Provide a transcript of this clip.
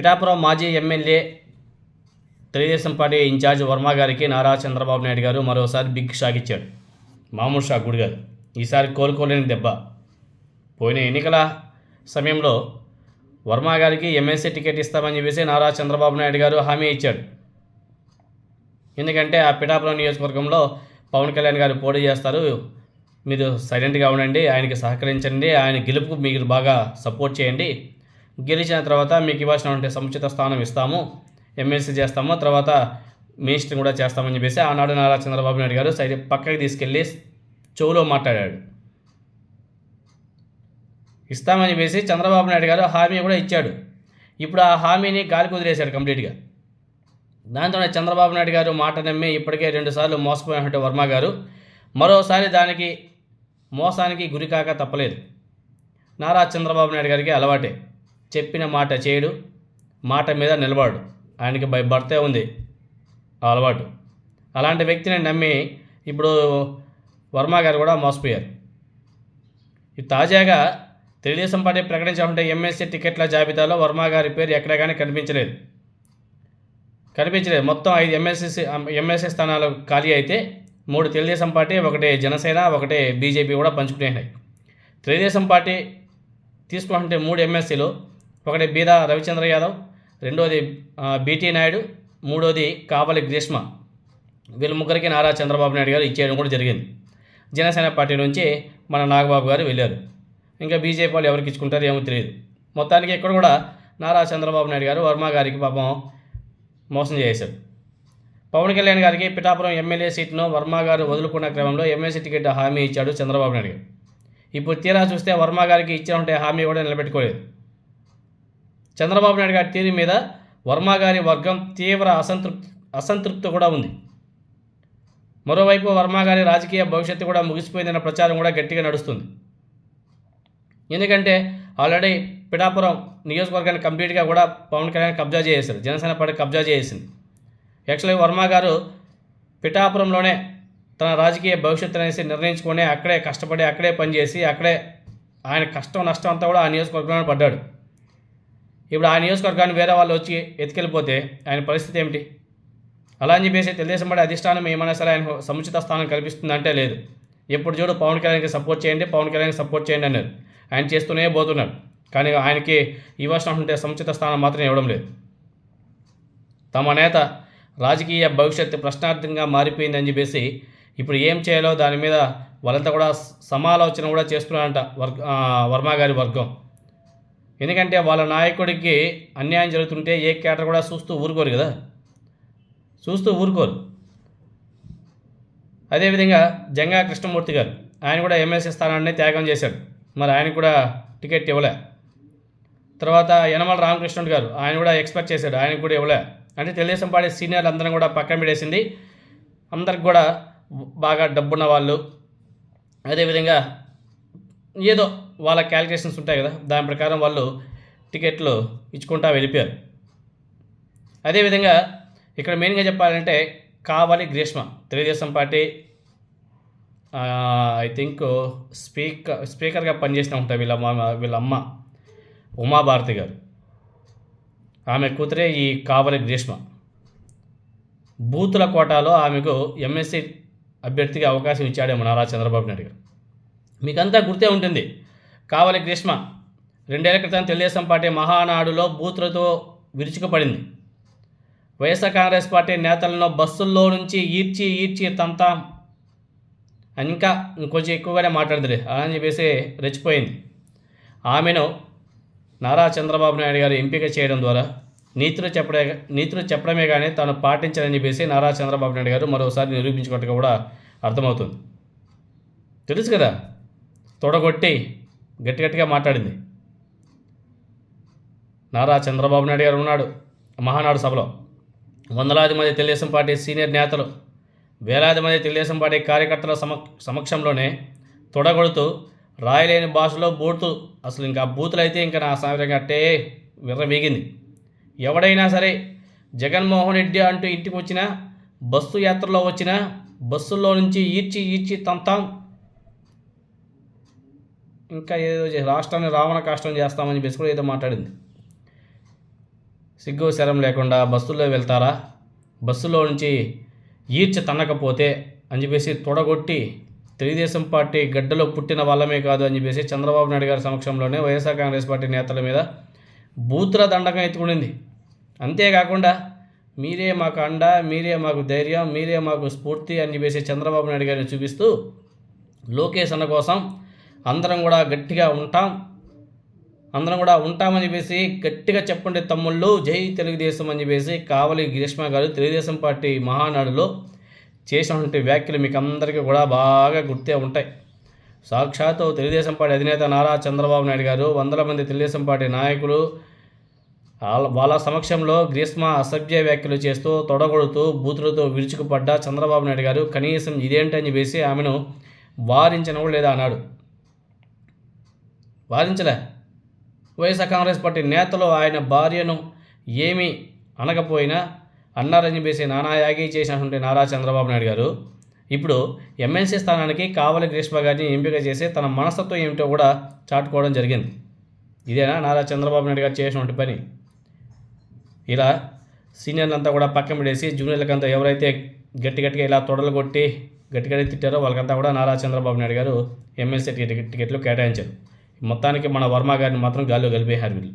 పిఠాపురం మాజీ MLA Telugu Desam party incharge Varma గారికి నారా చంద్రబాబు నాయుడు గారు మరోసారి బిగ్ షాక్ ఇచ్చాడు. మామూలు షాక్ కూడా కాదు, ఈసారి కోలుకోలేని దెబ్బ. పోయిన ఎన్నికల సమయంలో వర్మ గారికి ఎమ్మెల్సీ టికెట్ ఇస్తామని చెప్పేసి నారా చంద్రబాబు నాయుడు గారు హామీ ఇచ్చాడు. ఎందుకంటే ఆ పిఠాపురం నియోజకవర్గంలో పవన్ కళ్యాణ్ గారు పోటీ చేస్తారు, మీరు సైలెంట్గా ఉండండి, ఆయనకి సహకరించండి, ఆయన గెలుపుకు మీరు బాగా సపోర్ట్ చేయండి, గెలిచిన తర్వాత మీకు ఇవ్వాల్సినటువంటి సముచిత స్థానం ఇస్తాము, ఎమ్మెల్సీ చేస్తాము, తర్వాత మినిస్టర్ కూడా చేస్తామని చెప్పేసి ఆనాడు నారా చంద్రబాబు నాయుడు గారు పక్కకి తీసుకెళ్ళి చెవులో మాట్లాడాడు. ఇస్తామని చెప్పేసి చంద్రబాబు నాయుడు గారు హామీ కూడా ఇచ్చాడు. ఇప్పుడు ఆ హామీని గాలి కుదిరేశాడు కంప్లీట్గా. దాంతోనే చంద్రబాబు నాయుడు గారు మాట నమ్మి ఇప్పటికే 2 సార్లు మోసపోయినట్టు వర్మ గారు మరోసారి దానికి మోసానికి గురికాక తప్పలేదు. నారా చంద్రబాబు నాయుడు గారికి అలవాటే, చెప్పిన మాట చేయడు, మాట మీద నిలబడు. ఆయనకి బై బర్తే ఉంది ఆ అలవాటు. అలాంటి వ్యక్తిని నమ్మి ఇప్పుడు వర్మ గారు కూడా మోసపోయారు. తాజాగా తెలుగుదేశం పార్టీ ప్రకటించాలంటే ఎమ్మెల్సీ టికెట్ల జాబితాలో వర్మ గారి పేరు ఎక్కడ కానీ కనిపించలేదు. మొత్తం 5 ఎమ్మెల్సీ స్థానాలు ఖాళీ అయితే 3 తెలుగుదేశం పార్టీ, 1 జనసేన, 1 బీజేపీ కూడా పంచుకునేఉన్నాయి. తెలుగుదేశం పార్టీ తీసుకుంటే 3 ఎమ్మెల్సీలు, 1 బీదా రవిచంద్ర యాదవ్, 2వది బీటీ నాయుడు, 3వది కావలి గ్రీష్మ. వీళ్ళ ముగ్గురికి నారా చంద్రబాబు నాయుడు గారు ఇచ్చేయడం కూడా జరిగింది. జనసేన పార్టీ నుంచి మన నాగబాబు గారు వెళ్ళారు. ఇంకా బీజేపీ వాళ్ళు ఎవరికి ఇచ్చుకుంటారో ఏమో తెలియదు. మొత్తానికి ఇక్కడ కూడా నారా చంద్రబాబు నాయుడు గారు వర్మ గారికి పాపం మోసం చేశారు. పవన్ కళ్యాణ్ గారికి పిఠాపురం ఎమ్మెల్యే సీట్ను వర్మ గారు వదులుకున్న క్రమంలో ఎమ్మెల్సీ టికెట్ హామీ ఇచ్చాడు చంద్రబాబు నాయుడు గారు. ఇప్పుడు తీరా చూస్తే వర్మ గారికి ఇచ్చినట్టే హామీ కూడా నిలబెట్టుకోలేదు. చంద్రబాబు నాయుడు గారి తీరు మీద వర్మ గారి వర్గం తీవ్ర అసంతృప్తి కూడా ఉంది. మరోవైపు వర్మ గారి రాజకీయ భవిష్యత్తు కూడా ముగిసిపోయిందన్న ప్రచారం కూడా గట్టిగా నడుస్తుంది. ఎందుకంటే ఆల్రెడీ పిఠాపురం నియోజకవర్గాన్ని కంప్లీట్గా కూడా పవన్ కళ్యాణ్ కబ్జా చేసేశారు, జనసేన పార్టీ కబ్జా చేసింది. యాక్చువల్గా వర్మ గారు పిఠాపురంలోనే తన రాజకీయ భవిష్యత్తు అనేసి నిర్ణయించుకొని అక్కడే కష్టపడి అక్కడే పనిచేసి అక్కడే ఆయన కష్టం నష్టం అంతా కూడా ఆ నియోజకవర్గంలో పడ్డాడు. ఇప్పుడు ఆ నియోజకవర్గాన్ని వేరే వాళ్ళు వచ్చి ఎత్తుకెళ్ళిపోతే ఆయన పరిస్థితి ఏమిటి? అలా అని చెప్పేసి తెలుగుదేశం పార్టీ అధిష్టానం ఏమైనా సరే ఆయన సముచిత స్థానం కల్పిస్తుందంటే లేదు. ఎప్పుడు చూడు పవన్ కళ్యాణ్కి సపోర్ట్ చేయండి అన్నారు. ఆయన చేస్తూనే పోతున్నారు, కానీ ఆయనకి ఇవ్వాల్సినటువంటి సముచిత స్థానం మాత్రం ఇవ్వడం లేదు. తమ నేత రాజకీయ భవిష్యత్తు ప్రశ్నార్థంగా మారిపోయిందని చెప్పేసి ఇప్పుడు ఏం చేయాలో దాని మీద వాళ్ళంతా కూడా సమాలోచన కూడా చేస్తున్నారంట వర్మ గారి వర్గం. ఎందుకంటే వాళ్ళ నాయకుడికి అన్యాయం జరుగుతుంటే ఏ కేటర్ కూడా చూస్తూ ఊరుకోరు. అదేవిధంగా జంగా కృష్ణమూర్తి గారు, ఆయన కూడా ఎమ్మెల్సీ స్థానాన్ని త్యాగం చేశాడు, మరి ఆయనకు కూడా టికెట్ ఇవ్వలే. తర్వాత యనమల రామకృష్ణుడు గారు, ఆయన కూడా ఎక్స్పెక్ట్ చేశాడు, ఆయనకు కూడా ఇవ్వలే. అంటే తెలుగుదేశం పార్టీ సీనియర్లు అందరం కూడా పక్కన పెట్టేసింది. అందరికి కూడా బాగా డబ్బున్న వాళ్ళు, అదేవిధంగా ఏదో వాళ్ళ క్యాలిక్యులేషన్స్ ఉంటాయి కదా, దాని ప్రకారం వాళ్ళు టికెట్లు ఇచ్చుకుంటా వెళ్ళిపోయారు. అదేవిధంగా ఇక్కడ మెయిన్గా చెప్పాలంటే కావలి Greeshma Telugu Desam party I think స్పీకర్గా పనిచేసిన ఉంటాయి వీళ్ళ అమ్మ ఉమాభారతి గారు, ఆమె కూతురే ఈ కావలి గ్రీష్మ. బూతుల కోటాలో ఆమెకు ఎమ్మెల్సీ అభ్యర్థిగా అవకాశం ఇచ్చాడేమో నారా చంద్రబాబు నాయుడు గారు. మీకంతా గుర్తే ఉంటుంది, కావలి గ్రీష్మ 2 ఏళ్ల క్రితం తెలుగుదేశం పార్టీ మహానాడులో బూతులతో విరుచుకుపడింది. వైఎస్ఆర్ కాంగ్రెస్ పార్టీ నేతలను బస్సుల్లో నుంచి ఈడ్చి తంతాం ఇంకా ఇంకొంచెం ఎక్కువగానే మాట్లాడుతుంది అని చెప్పేసి రెచ్చిపోయింది. ఆమెను నారా చంద్రబాబు నాయుడు గారు ఎంపిక చేయడం ద్వారా నీతులు చెప్పడమే కానీ తాను పాటించాలని చెప్పేసి నారా చంద్రబాబు నాయుడు గారు మరోసారి నిరూపించుకున్నట్టుగా కూడా అర్థమవుతుంది. తెలుసు కదా, తొడగొట్టి గట్టిగా మాట్లాడింది. నారా చంద్రబాబు నాయుడు గారు ఉన్నాడు మహానాడు సభలో. వందలాది మంది తెలుగుదేశం పార్టీ సీనియర్ నేతలు, వేలాది మంది తెలుగుదేశం పార్టీ కార్యకర్తల సమక్షంలోనే తొడగొడుతూ రాయలేని భాషలో బూతులు, అసలు ఇంకా బూతులు అయితే ఇంకా నా సాయంత్రం అట్టే విర్రవీగింది. ఎవడైనా సరే జగన్మోహన్ రెడ్డి అంటూ ఇంటికి వచ్చినా, బస్సు యాత్రలో వచ్చినా బస్సుల్లో నుంచి ఈడ్చి తంతాం, ఇంకా ఏదో రాష్ట్రాన్ని రావణ కాష్టం చేస్తామని చెప్పేసి కూడా ఏదో మాట్లాడింది. సిగ్గు శరం లేకుండా బస్సుల్లో వెళ్తారా, బస్సులో నుంచి ఈడ్చి తన్నకపోతే అని చెప్పేసి తొడగొట్టి తెలుగుదేశం పార్టీ గడ్డలో పుట్టిన వాళ్ళమే కాదు అని చెప్పేసి చంద్రబాబు నాయుడు గారి సమక్షంలోనే వైఎస్ఆర్ కాంగ్రెస్ పార్టీ నేతల మీద బూతుల దండకం ఎత్తుకునింది. అంతేకాకుండా మీరే మాకు అండ, మీరే మాకు ధైర్యం, మీరే మాకు స్ఫూర్తి అని చెప్పేసి చంద్రబాబు నాయుడు గారిని చూపిస్తూ లోకేష్ అన్న కోసం అందరం కూడా గట్టిగా ఉంటామని చెప్పేసి గట్టిగా చెప్పండి తమ్ముళ్ళు, జై తెలుగుదేశం అని చెప్పేసి కావలి గ్రీష్మ గారు తెలుగుదేశం పార్టీ మహానాడులో చేసినటువంటి వ్యాఖ్యలు మీకు అందరికీ కూడా బాగా గుర్తే ఉంటాయి. సాక్షాత్తు తెలుగుదేశం పార్టీ అధినేత నారా చంద్రబాబు నాయుడు గారు, వందల మంది తెలుగుదేశం పార్టీ నాయకులు వాళ్ళ సమక్షంలో గ్రీష్మ అసభ్య వ్యాఖ్యలు చేస్తూ తొడగొడుతూ బూతులతో విరుచుకుపడ్డ చంద్రబాబు నాయుడు గారు కనీసం ఇదేంటని చెప్పేసి ఆమెను వారించను లేదా అన్నాడు. వారించలే. వైఎస్ఆర్ కాంగ్రెస్ పార్టీ నేతలు ఆయన భార్యను ఏమీ అనకపోయినా అన్నారని చెప్పేసి నానాయాగి చేసినటువంటి నారా చంద్రబాబు నాయుడు గారు ఇప్పుడు ఎమ్మెల్సీ స్థానానికి కావలి గ్రీష్మ గారిని ఎంపిక చేసి తన మనస్తత్వం ఏమిటో కూడా చాటుకోవడం జరిగింది. ఇదేనా నారా చంద్రబాబు నాయుడు గారు చేసినటువంటి పని? ఇలా సీనియర్లంతా కూడా పక్కన పెడేసి జూనియర్లకంతా ఎవరైతే గట్టిగా ఇలా తొడలు కొట్టి గట్టిగా తిట్టారో వాళ్ళకంతా కూడా నారా చంద్రబాబు నాయుడు గారు ఎమ్మెల్సీ టికెట్లు కేటాయించారు. మొత్తానికి మన వర్మ గారిని మాత్రం గాల్లో కలిపేశారు వీళ్ళు.